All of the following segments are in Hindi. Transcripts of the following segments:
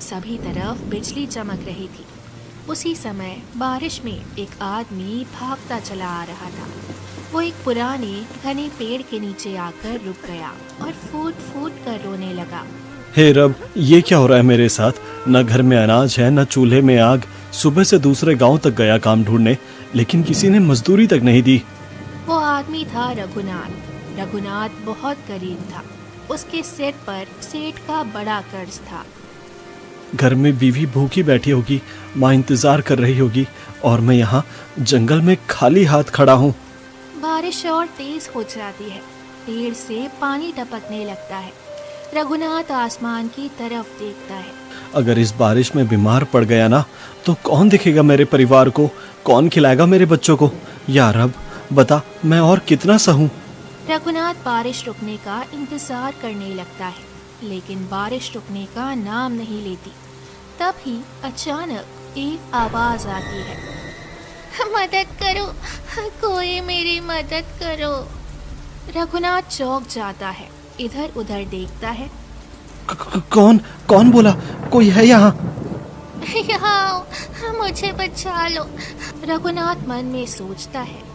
सभी तरफ बिजली चमक रही थी। उसी समय बारिश में एक आदमी भागता चला आ रहा था। वो एक पुराने घने पेड़ के नीचे आकर रुक गया और फूट फूट कर रोने लगा। हे रब, ये क्या हो रहा है मेरे साथ? न घर में अनाज है, न चूल्हे में आग। सुबह से दूसरे गांव तक गया काम ढूंढने, लेकिन किसी ने मजदूरी तक नहीं दी। वो आदमी था रघुनाथ। रघुनाथ बहुत गरीब था। उसके सिर पर सेठ का बड़ा कर्ज था। घर में बीवी भूखी बैठी होगी, माँ इंतजार कर रही होगी, और मैं यहाँ जंगल में खाली हाथ खड़ा हूँ। बारिश और तेज हो जाती है। पेड़ से पानी टपकने लगता है। रघुनाथ आसमान की तरफ देखता है। अगर इस बारिश में बीमार पड़ गया ना, तो कौन देखेगा मेरे परिवार को? कौन खिलाएगा मेरे बच्चों को? या रब, बता मैं और कितना सहूं? रघुनाथ बारिश रुकने का इंतजार करने लगता है, लेकिन बारिश रुकने का नाम नहीं लेती। तभी अचानक एक आवाज आती है, मदद करो, कोई मेरी मदद करो। रघुनाथ चौंक जाता है, इधर उधर देखता है। कौन कौन बोला? कोई है यहाँ? यहाँ आओ, मुझे बचा लो। रघुनाथ मन में सोचता है,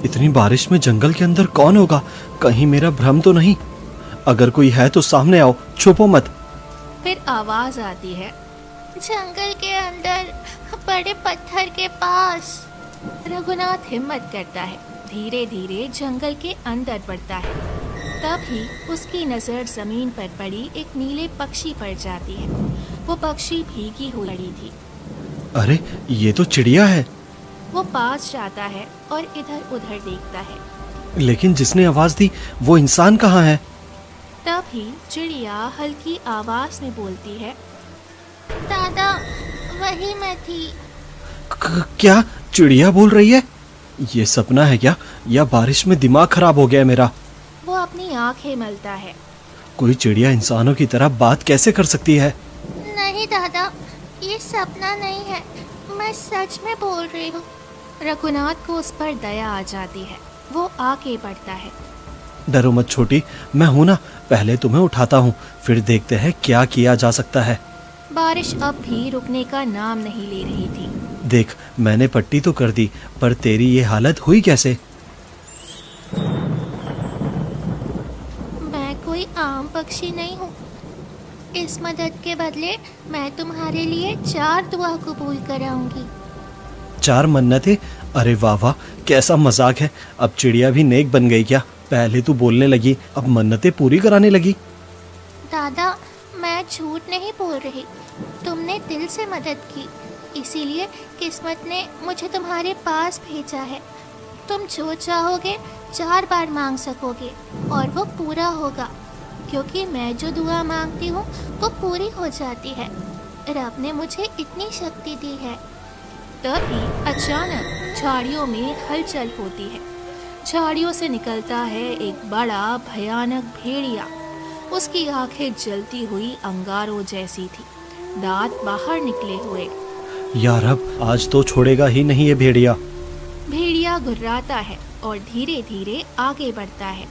इतनी बारिश में जंगल के अंदर कौन होगा? कहीं मेरा भ्रम तो नहीं? अगर कोई है तो सामने आओ, छुपो मत। फिर आवाज आती है, जंगल के अंदर बड़े पत्थर के पास। रघुनाथ हिम्मत करता है, धीरे धीरे जंगल के अंदर बढ़ता है। तभी उसकी नजर जमीन पर पड़ी एक नीले पक्षी पर जाती है। वो पक्षी भीगी हुई पड़ी थी। अरे, ये तो चिड़िया है। वो पास जाता है और इधर उधर देखता है। लेकिन जिसने आवाज दी वो इंसान कहाँ है? तभी चिड़िया हल्की आवाज में बोलती है, दादा, वही मैं थी। क्या चिड़िया बोल रही है? ये सपना है क्या, या बारिश में दिमाग खराब हो गया है मेरा? वो अपनी आंखें मलता है। कोई चिड़िया इंसानों की तरह बात कैसे कर सकती है? नहीं दादा, ये सपना नहीं है, मैं सच में बोल रही हूँ। रघुनाथ को उस पर दया आ जाती है। वो आगे बढ़ता है। डरो मत छोटी, मैं हूं ना। पहले तुम्हें उठाता हूँ, फिर देखते हैं क्या किया जा सकता है। बारिश अब भी रुकने का नाम नहीं ले रही थी। देख, मैंने पट्टी तो कर दी, पर तेरी ये हालत हुई कैसे? मैं कोई आम पक्षी नहीं हूँ। इस मदद के बदले मैं तुम्हारे लिए 4 दुआ कबूल कराऊंगी। 4 मन्नतें? अरे वाह वाह, कैसा मजाक है। अब चिड़िया भी नेक बन गई क्या? पहले तू बोलने लगी, अब मन्नतें पूरी कराने लगी। दादा, मैं झूठ नहीं बोल रही। तुमने दिल से मदद की, इसीलिए किस्मत ने मुझे तुम्हारे पास भेजा है। तुम जो चाहोगे 4 बार मांग सकोगे और वो पूरा होगा, क्योंकि मैं जो दुआ मांगती हूँ वो पूरी हो जाती है। रब ने मुझे इतनी शक्ति दी है। तभी अचानक झाड़ियों में हलचल होती है। झाड़ियों से निकलता है एक बड़ा भयानक भेड़िया। उसकी आंखें जलती हुई अंगारों जैसी थी, दांत बाहर निकले हुए। यार, अब आज तो छोड़ेगा ही नहीं ये भेड़िया। भेड़िया घुर्राता है और धीरे धीरे आगे बढ़ता है।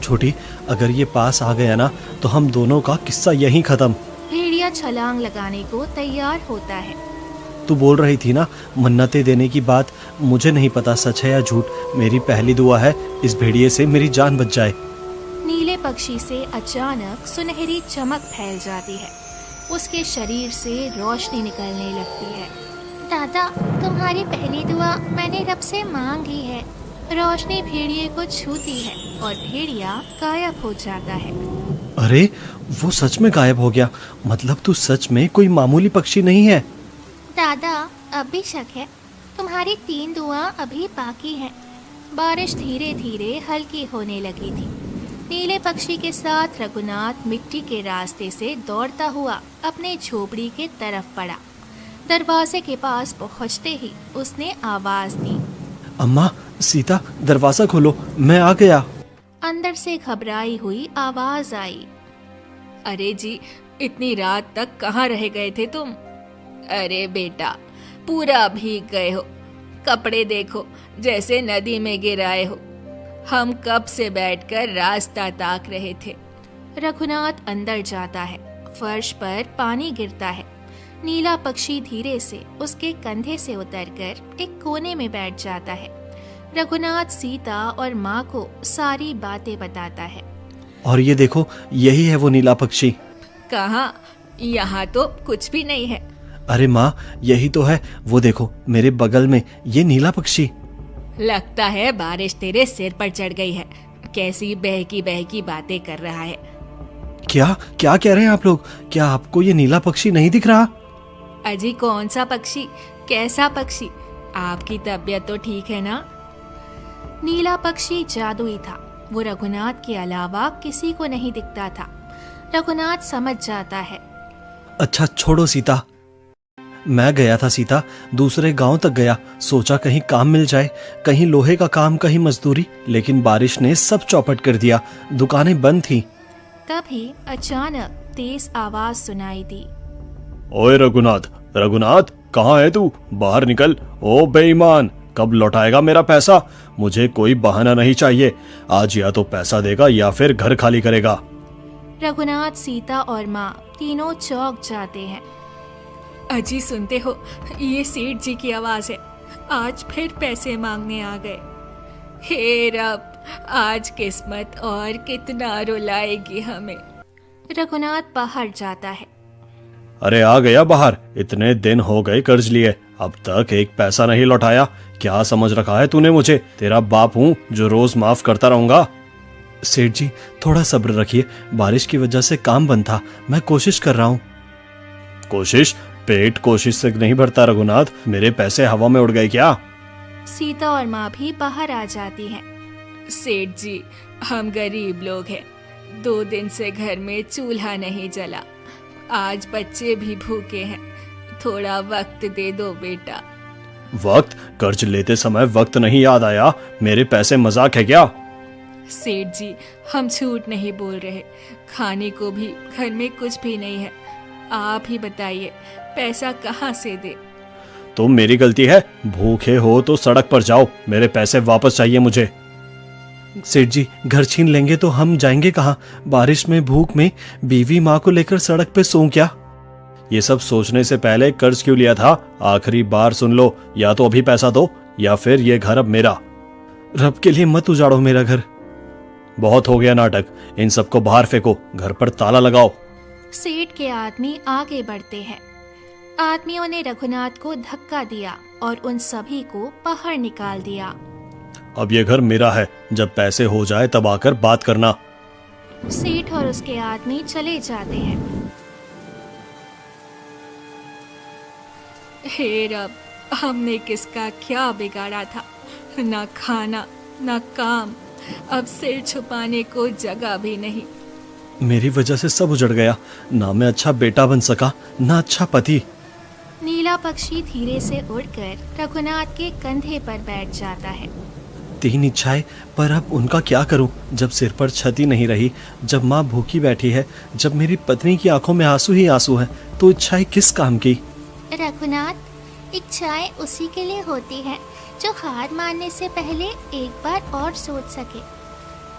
छोटी, अगर ये पास आ गया ना, तो हम दोनों का किस्सा यहीं खत्म। भेड़िया छलांग लगाने को तैयार होता है। तू बोल रही थी ना मन्नतें देने की बात, मुझे नहीं पता सच है या झूठ। मेरी पहली दुआ है इस भेड़िए से मेरी जान बच जाए। नीले पक्षी से अचानक सुनहरी चमक फैल जाती है। उसके शरीर से रोशनी निकलने लगती है। दादा, तुम्हारी पहली दुआ मैंने रब से मांग ली है। रोशनी भेड़िए को छूती है और भेड़िया गायब हो जाता है। अरे, वो सच में गायब हो गया? मतलब तू सच में कोई मामूली पक्षी नहीं है? दादा, अब भी शक है? तुम्हारी 3 दुआ अभी बाकी हैं। बारिश धीरे धीरे हल्की होने लगी थी। नीले पक्षी के साथ रघुनाथ मिट्टी के रास्ते से दौड़ता हुआ अपने झोपड़ी के तरफ बढ़ा। दरवाजे के पास पहुंचते ही उसने आवाज दी, अम्मा, सीता, दरवाजा खोलो, मैं आ गया। अंदर से घबराई हुई आवाज आई, अरे जी, इतनी रात तक कहाँ रह गए थे तुम? अरे बेटा, पूरा भीग गए हो। कपड़े देखो जैसे नदी में गिराए हो। हम कब से बैठकर रास्ता ताक रहे थे। रघुनाथ अंदर जाता है, फर्श पर पानी गिरता है। नीला पक्षी धीरे से उसके कंधे से उतरकर एक कोने में बैठ जाता है। रघुनाथ सीता और माँ को सारी बातें बताता है। और ये देखो, यही है वो नीला पक्षी। कहाँ? यहाँ तो कुछ भी नहीं है। अरे माँ, यही तो है, वो देखो मेरे बगल में ये नीला पक्षी। लगता है बारिश तेरे सिर पर चढ़ गई है। कैसी बहकी बहकी बातें कर रहा है। क्या क्या कह रहे हैं आप लोग? क्या आपको ये नीला पक्षी नहीं दिख रहा? अजी कौन सा पक्षी? कैसा पक्षी? आपकी तबीयत तो ठीक है ना? नीला पक्षी जादुई था। वो रघुनाथ के अलावा किसी को नहीं दिखता था। रघुनाथ समझ जाता है। अच्छा छोड़ो सीता, मैं गया था सीता, दूसरे गांव तक गया, सोचा कहीं काम मिल जाए, कहीं लोहे का काम, कहीं मजदूरी, लेकिन बारिश ने सब चौपट कर दिया, दुकानें बंद थी। तभी अचानक तेज आवाज सुनाई दी। ओए रघुनाथ, रघुनाथ कहाँ है तू? बाहर निकल। ओ बेईमान, कब लौटाएगा मेरा पैसा? मुझे कोई बहाना नहीं चाहिए। आज या तो पैसा देगा या फिर घर खाली करेगा। रघुनाथ, सीता और माँ तीनों चौंक जाते हैं। अजी सुनते हो, ये सेठ जी की आवाज है। आज फिर पैसे मांगने आ गए। हे रब, आज किस्मत और कितना रुलाएगी हमें। रघुनाथ बाहर जाता है। अरे आ गया बाहर? इतने दिन हो गए कर्ज लिए, अब तक एक पैसा नहीं लौटाया। क्या समझ रखा है तूने मुझे? तेरा बाप हूँ जो रोज माफ करता रहूंगा। सेठ जी थोड़ा सब्र रखिए, बारिश की वजह से काम बंद था, मैं कोशिश कर रहा हूँ। कोशिश? पेट कोशिश से नहीं भरता रघुनाथ, मेरे पैसे हवा में उड़ गए क्या? सीता और माँ भी बाहर आ जाती हैं। सेठ जी, हम गरीब लोग हैं, 2 दिन से घर में चूल्हा नहीं जला, आज बच्चे भी भूखे हैं, थोड़ा वक्त दे दो बेटा। वक्त? कर्ज लेते समय वक्त नहीं याद आया? मेरे पैसे मजाक है क्या? सेठ जी, हम झूठ नहीं बोल रहे, खाने को भी घर में कुछ भी नहीं है। आप ही बताइए, पैसा कहाँ से दे? तो मेरी गलती है? भूखे हो तो सड़क पर जाओ, मेरे पैसे वापस चाहिए मुझे। सेठ जी घर छीन लेंगे तो हम जाएंगे कहाँ? बारिश में, भूख में, बीवी माँ को लेकर सड़क पे सोऊं क्या? ये सब सोचने से पहले कर्ज क्यों लिया था? आखिरी बार सुन लो, या तो अभी पैसा दो या फिर ये घर अब मेरा। रब के लिए मत उजाड़ो मेरा घर। बहुत हो गया नाटक, इन सबको बाहर फेंको, घर पर ताला लगाओ। सेठ के आदमी आगे बढ़ते हैं। आदमियों ने रघुनाथ को धक्का दिया और उन सभी को बाहर निकाल दिया। अब ये घर मेरा है, जब पैसे हो जाए तब आकर बात करना। सेठ और उसके आदमी चले जाते हैं। हे रब, हमने किसका क्या बिगाड़ा था? ना खाना, ना काम, अब सिर छुपाने को जगह भी नहीं। मेरी वजह से सब उजड़ गया, ना मैं अच्छा बेटा बन सका, ना अच्छा पति। नीला पक्षी धीरे से उड़कर रघुनाथ के कंधे पर बैठ जाता है। 3 इच्छाएं, पर अब उनका क्या करूं? जब सिर पर छत ही नहीं रही, जब माँ भूखी बैठी है, जब मेरी पत्नी की आंखों में आंसू ही आंसू हैं, तो इच्छाएं किस काम की? रघुनाथ, इच्छाएं उसी के लिए होती हैं जो हार मानने से पहले एक बार और सोच सके।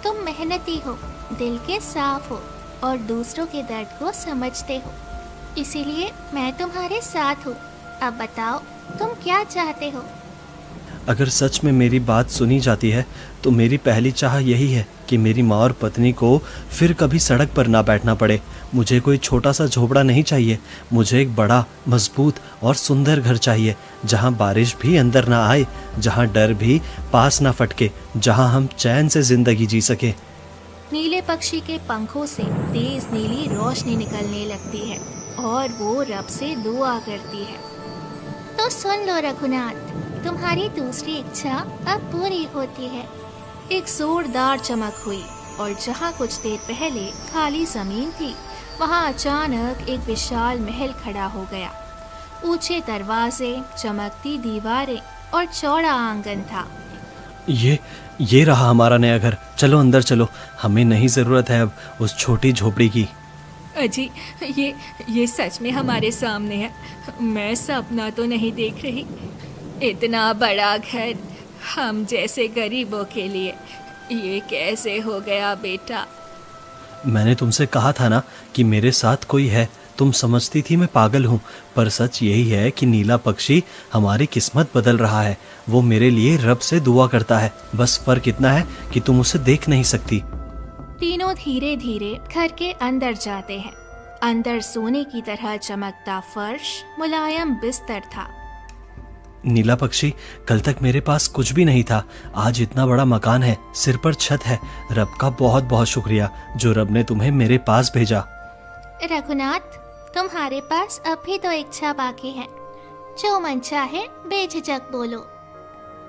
तुम मेहनती हो, दिल के साफ हो और दूसरों के दर्द को समझते हो, इसीलिए मैं तुम्हारे साथ हूँ। अब बताओ, तुम क्या चाहते हो? अगर सच में मेरी बात सुनी जाती है तो मेरी पहली चाह यही है कि मेरी माँ और पत्नी को फिर कभी सड़क पर ना बैठना पड़े। मुझे कोई छोटा सा झोपड़ा नहीं चाहिए, मुझे एक बड़ा, मजबूत और सुंदर घर चाहिए, जहाँ बारिश भी अंदर ना आए, जहाँ डर भी पास ना फटके, जहाँ हम चैन से जिंदगी जी सके। नीले पक्षी के पंखों से तेज नीली रोशनी निकलने लगती है और वो रब से दुआ करती है। तो सुन लो रघुनाथ, तुम्हारी दूसरी इच्छा अब पूरी होती है। एक जोरदार चमक हुई और जहाँ कुछ देर पहले खाली जमीन थी, वहाँ अचानक एक विशाल महल खड़ा हो गया। ऊंचे दरवाजे, चमकती दीवारें और चौड़ा आंगन था। ये रहा हमारा नया घर, चलो अंदर चलो, हमें नहीं जरूरत है अब उस छोटी झोपड़ी की। अजी, ये सच में हमारे सामने है, मैं सपना तो नहीं देख रही। इतना बड़ा घर हम जैसे गरीबों के लिए, ये कैसे हो गया बेटा? मैंने तुमसे कहा था ना कि मेरे साथ कोई है, तुम समझती थी मैं पागल हूँ, पर सच यही है कि नीला पक्षी हमारी किस्मत बदल रहा है। वो मेरे लिए रब से दुआ करता है, बस फर्क इतना है कि तुम उसे देख नहीं सकती। तीनों धीरे धीरे घर के अंदर जाते हैं। अंदर सोने की तरह चमकता फर्श, मुलायम बिस्तर था। नीला पक्षी, कल तक मेरे पास कुछ भी नहीं था, आज इतना बड़ा मकान है, सिर पर छत है। रब का बहुत बहुत शुक्रिया जो रब ने तुम्हें मेरे पास भेजा। रघुनाथ, तुम्हारे पास अब भी तो इच्छा बाकी है। जो मन चाहे बेझिझक बोलो।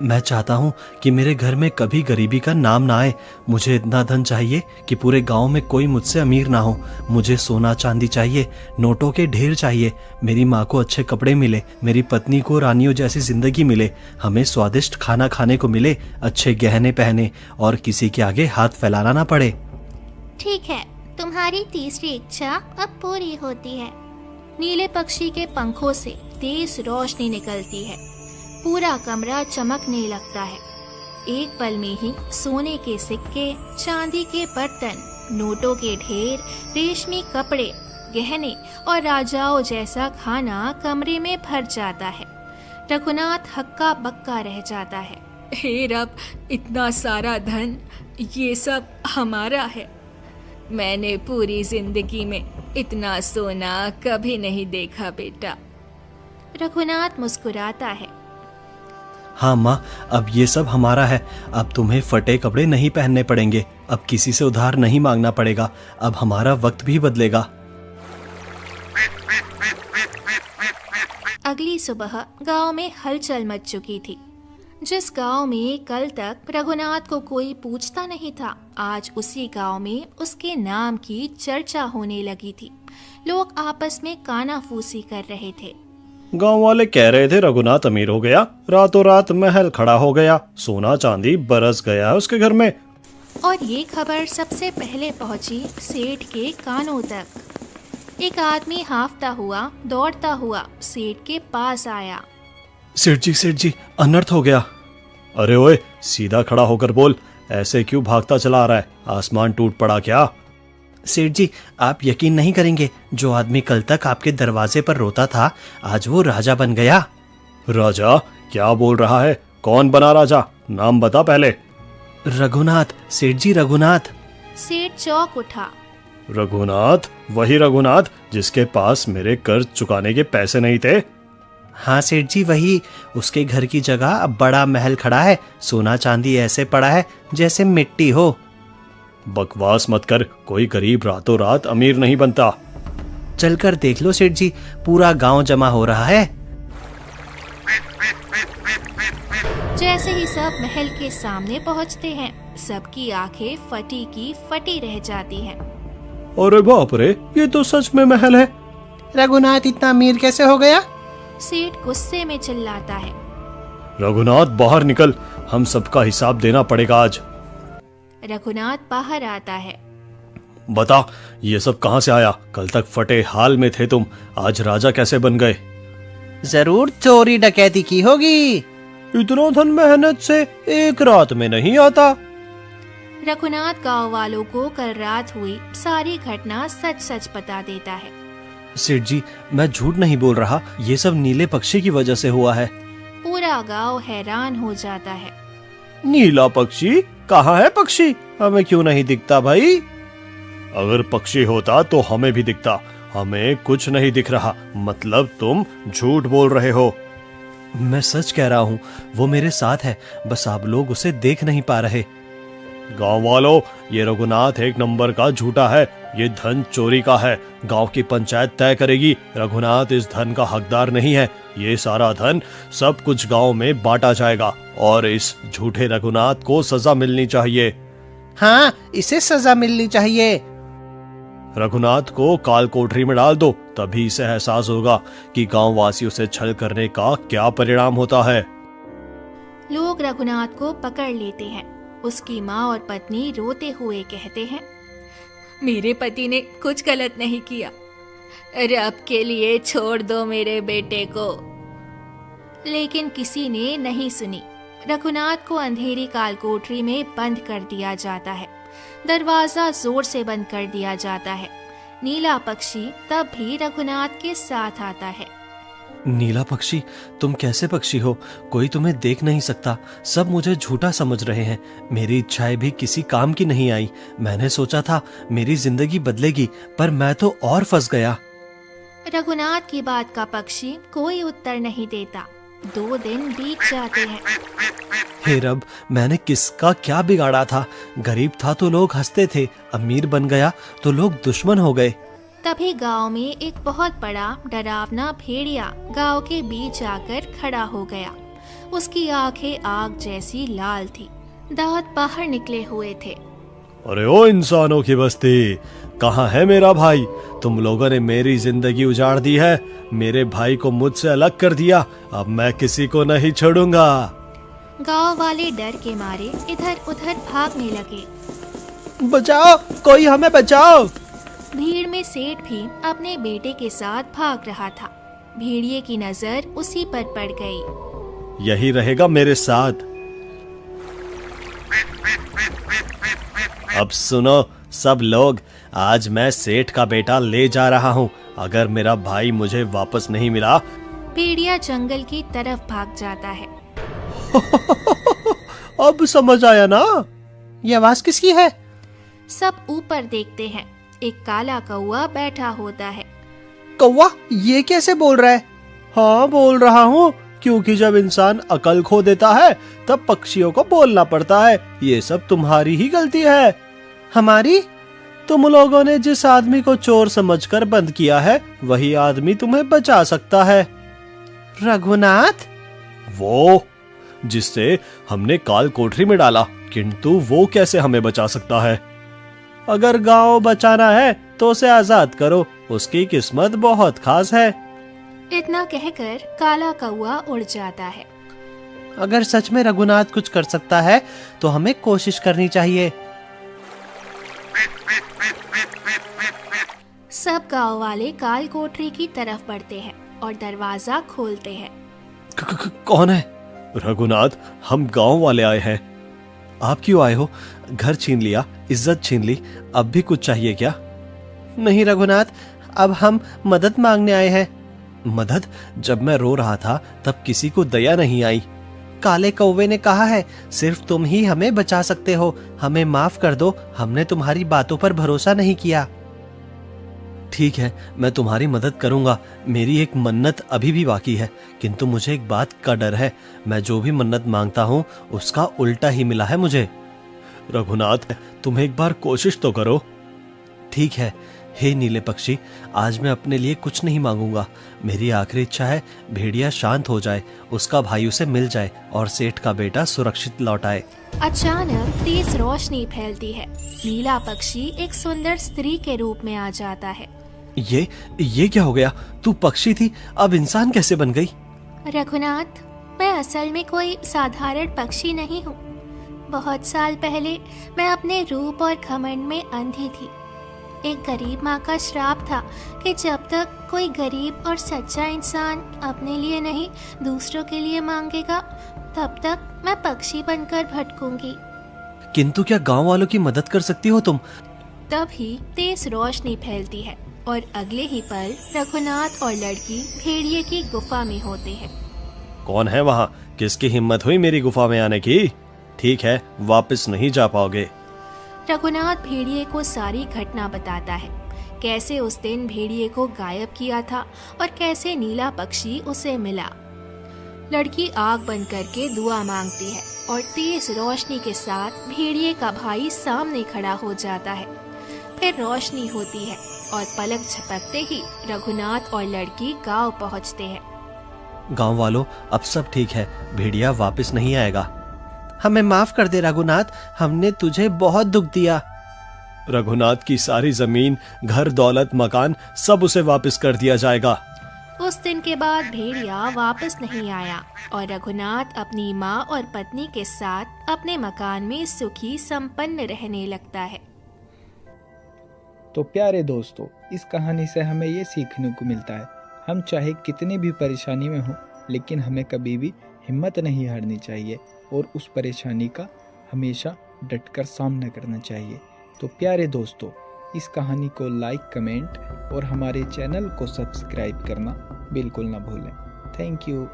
मैं चाहता हूँ कि मेरे घर में कभी गरीबी का नाम ना आए। मुझे इतना धन चाहिए कि पूरे गांव में कोई मुझसे अमीर ना हो। मुझे सोना चांदी चाहिए, नोटों के ढेर चाहिए। मेरी माँ को अच्छे कपड़े मिले, मेरी पत्नी को रानियों जैसी जिंदगी मिले, हमें स्वादिष्ट खाना खाने को मिले, अच्छे गहने पहने और किसी के आगे हाथ फैलाना ना पड़े। ठीक है, तुम्हारी तीसरी इच्छा अब पूरी होती है। नीले पक्षी के पंखों से तेज रोशनी निकलती है। पूरा कमरा चमकने लगता है। एक पल में ही सोने के सिक्के, चांदी के बर्तन, नोटों के ढेर, रेशमी कपड़े, गहने और राजाओं जैसा खाना कमरे में भर जाता है। रघुनाथ हक्का बक्का रह जाता है। हे रब, इतना सारा धन, ये सब हमारा है। मैंने पूरी जिंदगी में इतना सोना कभी नहीं देखा बेटा। रघुनाथ मुस्कुराता है। हाँ माँ, अब ये सब हमारा है। अब तुम्हें फटे कपड़े नहीं पहनने पड़ेंगे, अब किसी से उधार नहीं मांगना पड़ेगा, अब हमारा वक्त भी बदलेगा। अगली सुबह गांव में हलचल मच चुकी थी। जिस गांव में कल तक रघुनाथ को कोई पूछता नहीं था, आज उसी गांव में उसके नाम की चर्चा होने लगी थी। लोग आपस में कानाफूसी कर रहे थे। गांव वाले कह रहे थे रघुनाथ अमीर हो गया, रातों रात महल खड़ा हो गया, सोना चांदी बरस गया है उसके घर में। और ये खबर सबसे पहले पहुंची सेठ के कानों तक। एक आदमी हांफता हुआ, दौड़ता हुआ सेठ के पास आया। सेठ जी, अनर्थ हो गया। अरे ओए, सीधा खड़ा होकर बोल, ऐसे क्यों भागता चला आ रहा है? आसमान टूट पड़ा क्या? सेठ जी, आप यकीन नहीं करेंगे, जो आदमी कल तक आपके दरवाजे पर रोता था, आज वो राजा बन गया। राजा? क्या बोल रहा है? कौन बना राजा? नाम बता पहले। रघुनाथ, सेठ जी, रघुनाथ। सेठ चौंक उठा। रघुनाथ? वही रघुनाथ जिसके पास मेरे कर्ज चुकाने के पैसे नहीं थे? हाँ सेठ जी, वही। उसके घर की जगह अब बड़ा महल खड़ा है, सोना चांदी ऐसे पड़ा है जैसे मिट्टी हो। बकवास मत कर, कोई गरीब रातों रात अमीर नहीं बनता। चलकर देख लो सेठ जी, पूरा गांव जमा हो रहा है। जैसे ही सब महल के सामने पहुंचते हैं, सबकी आंखें फटी की फटी रह जाती हैं। अरे बाप रे, ये तो सच में महल है। रघुनाथ इतना अमीर कैसे हो गया? सेठ गुस्से में चिल्लाता है। रघुनाथ बाहर निकल, हम सबका हिसाब देना पड़ेगा आज। रघुनाथ बाहर आता है। बता, ये सब कहाँ से आया? कल तक फटे हाल में थे तुम, आज राजा कैसे बन गए? जरूर चोरी डकैती की होगी। इतना धन मेहनत से एक रात में नहीं आता। रघुनाथ गांव वालों को कल रात हुई सारी घटना सच सच बता देता है। सेठ जी, मैं झूठ नहीं बोल रहा, ये सब नीले पक्षी की वजह से हुआ है। पूरा गांव हैरान हो जाता है। नीला पक्षी? कहाँ है पक्षी? हमें क्यों नहीं दिखता भाई? अगर पक्षी होता तो हमें भी दिखता, हमें कुछ नहीं दिख रहा। मतलब तुम झूठ बोल रहे हो। मैं सच कह रहा हूँ, वो मेरे साथ है, बस आप लोग उसे देख नहीं पा रहे। गांव वालों, ये रघुनाथ एक नंबर का झूठा है, ये धन चोरी का है। गांव की पंचायत तय करेगी, रघुनाथ इस धन का हकदार नहीं है। ये सारा धन सब कुछ गांव में बांटा जाएगा और इस झूठे रघुनाथ को सजा मिलनी चाहिए। हाँ, इसे सजा मिलनी चाहिए। रघुनाथ को काल कोठरी में डाल दो, तभी इसे एहसास होगा कि गांव वासियों से छल करने का क्या परिणाम होता है। लोग रघुनाथ को पकड़ लेते हैं। उसकी माँ और पत्नी रोते हुए कहते हैं, मेरे पति ने कुछ गलत नहीं किया, रब के लिए छोड़ दो मेरे बेटे को। लेकिन किसी ने नहीं सुनी। रघुनाथ को अंधेरी काल कोठरी में बंद कर दिया जाता है। दरवाजा जोर से बंद कर दिया जाता है। नीला पक्षी तब भी रघुनाथ के साथ आता है। नीला पक्षी, तुम कैसे पक्षी हो? कोई तुम्हें देख नहीं सकता। सब मुझे झूठा समझ रहे हैं। मेरी इच्छाएं भी किसी काम की नहीं आई। मैंने सोचा था मेरी जिंदगी बदलेगी, पर मैं तो और फंस गया। रघुनाथ की बात का पक्षी कोई उत्तर नहीं देता। 2 दिन बीत जाते हैं। हे रब, मैंने किसका क्या बिगाड़ा था? गरीब था तो लोग हंसते थे, अमीर बन गया तो लोग दुश्मन हो गए। तभी गांव में एक बहुत बड़ा डरावना भेड़िया गांव के बीच आकर खड़ा हो गया। उसकी आंखें आग जैसी लाल थी, दांत बाहर निकले हुए थे। अरे ओ इंसानों की बस्ती, कहाँ है मेरा भाई? तुम लोगों ने मेरी जिंदगी उजाड़ दी है, मेरे भाई को मुझसे अलग कर दिया। अब मैं किसी को नहीं छोड़ूंगा। गांव वाले डर के मारे इधर उधर भागने लगे। बचाओ, कोई हमें बचाओ। भीड़ में सेठ भी अपने बेटे के साथ भाग रहा था। भेड़िए की नजर उसी पर पड़ गई। यही रहेगा मेरे साथ। अब सुनो सब लोग, आज मैं सेठ का बेटा ले जा रहा हूँ। अगर मेरा भाई मुझे वापस नहीं मिला। भेड़िया जंगल की तरफ भाग जाता है। अब समझ आया ना? ये आवाज किसकी है? सब ऊपर देखते हैं। एक काला कौवा बैठा होता है। कौवा, ये कैसे बोल रहा है? हाँ, बोल रहा हूँ, क्योंकि जब इंसान अकल खो देता है तब पक्षियों को बोलना पड़ता है। ये सब तुम्हारी ही गलती है। हमारी? तुम लोगों ने जिस आदमी को चोर समझकर बंद किया है, वही आदमी तुम्हें बचा सकता है। रघुनाथ? वो जिससे हमने काल कोठरी में डाला, किंतु वो कैसे हमें बचा सकता है? अगर गांव बचाना है तो उसे आजाद करो, उसकी किस्मत बहुत खास है। इतना कहकर काला कौवा उड़ जाता है। अगर सच में रघुनाथ कुछ कर सकता है तो हमें कोशिश करनी चाहिए। सब गांव वाले काल कोठरी की तरफ बढ़ते हैं और दरवाजा खोलते हैं। कौन है? रघुनाथ, हम गांव वाले आए हैं। आप क्यों आए हो? घर छीन लिया, इज्जत छीन ली, अब भी कुछ चाहिए क्या? नहीं रघुनाथ, अब हम मदद मांगने आए हैं। मदद? जब मैं रो रहा था तब किसी को दया नहीं आई। काले कौवे ने कहा है सिर्फ तुम ही हमें बचा सकते हो। हमें माफ कर दो, हमने तुम्हारी बातों पर भरोसा नहीं किया। ठीक है, मैं तुम्हारी मदद करूंगा। मेरी एक मन्नत अभी भी बाकी है, किंतु मुझे एक बात का डर है। मैं जो भी मन्नत मांगता हूँ उसका उल्टा ही मिला है मुझे। रघुनाथ, तुम एक बार कोशिश तो करो। ठीक है, हे नीले पक्षी, आज मैं अपने लिए कुछ नहीं मांगूंगा। मेरी आखिरी इच्छा है भेड़िया शांत हो जाए, उसका भाई उसे मिल जाए और सेठ का बेटा सुरक्षित लौट आए। अचानक तेज रोशनी फैलती है। नीला पक्षी एक सुंदर स्त्री के रूप में आ जाता है। ये क्या हो गया? तू पक्षी थी, अब इंसान कैसे बन गई? रघुनाथ, मैं असल में कोई साधारण पक्षी नहीं हूँ। बहुत साल पहले मैं अपने रूप और घमंड में अंधी थी। एक गरीब माँ का श्राप था कि जब तक कोई गरीब और सच्चा इंसान अपने लिए नहीं दूसरों के लिए मांगेगा, तब तक मैं पक्षी बनकर भटकूंगी। किंतु क्या गांव वालों की मदद कर सकती हो तुम? तभी तेज रोशनी फैलती है और अगले ही पल रघुनाथ और लड़की भेड़िए की गुफा में होते हैं। कौन है वहाँ? किसकी हिम्मत हुई मेरी गुफा में आने की? ठीक है, वापस नहीं जा पाओगे। रघुनाथ भेड़िए को सारी घटना बताता है, कैसे उस दिन भेड़िए को गायब किया था और कैसे नीला पक्षी उसे मिला। लड़की आग बंद करके दुआ मांगती है और तेज रोशनी के साथ भेड़िए का भाई सामने खड़ा हो जाता है। फिर रोशनी होती है और पलक झपकते ही रघुनाथ और लड़की गांव पहुंचते हैं। गांव वालों, अब सब ठीक है, भेड़िया वापस नहीं आएगा। हमें माफ कर दे रघुनाथ, हमने तुझे बहुत दुख दिया। रघुनाथ की सारी जमीन, घर, दौलत, मकान सब उसे वापस कर दिया जाएगा। उस दिन के बाद भेड़िया वापस नहीं आया और रघुनाथ अपनी माँ और पत्नी के साथ अपने मकान में सुखी संपन्न रहने लगता है। तो प्यारे दोस्तों, इस कहानी से हमें ये सीखने को मिलता है, हम चाहे कितनी भी परेशानी में हों, लेकिन हमें कभी भी हिम्मत नहीं हारनी चाहिए और उस परेशानी का हमेशा डटकर सामना करना चाहिए। तो प्यारे दोस्तों, इस कहानी को लाइक, कमेंट और हमारे चैनल को सब्सक्राइब करना बिल्कुल ना भूलें। Thank you.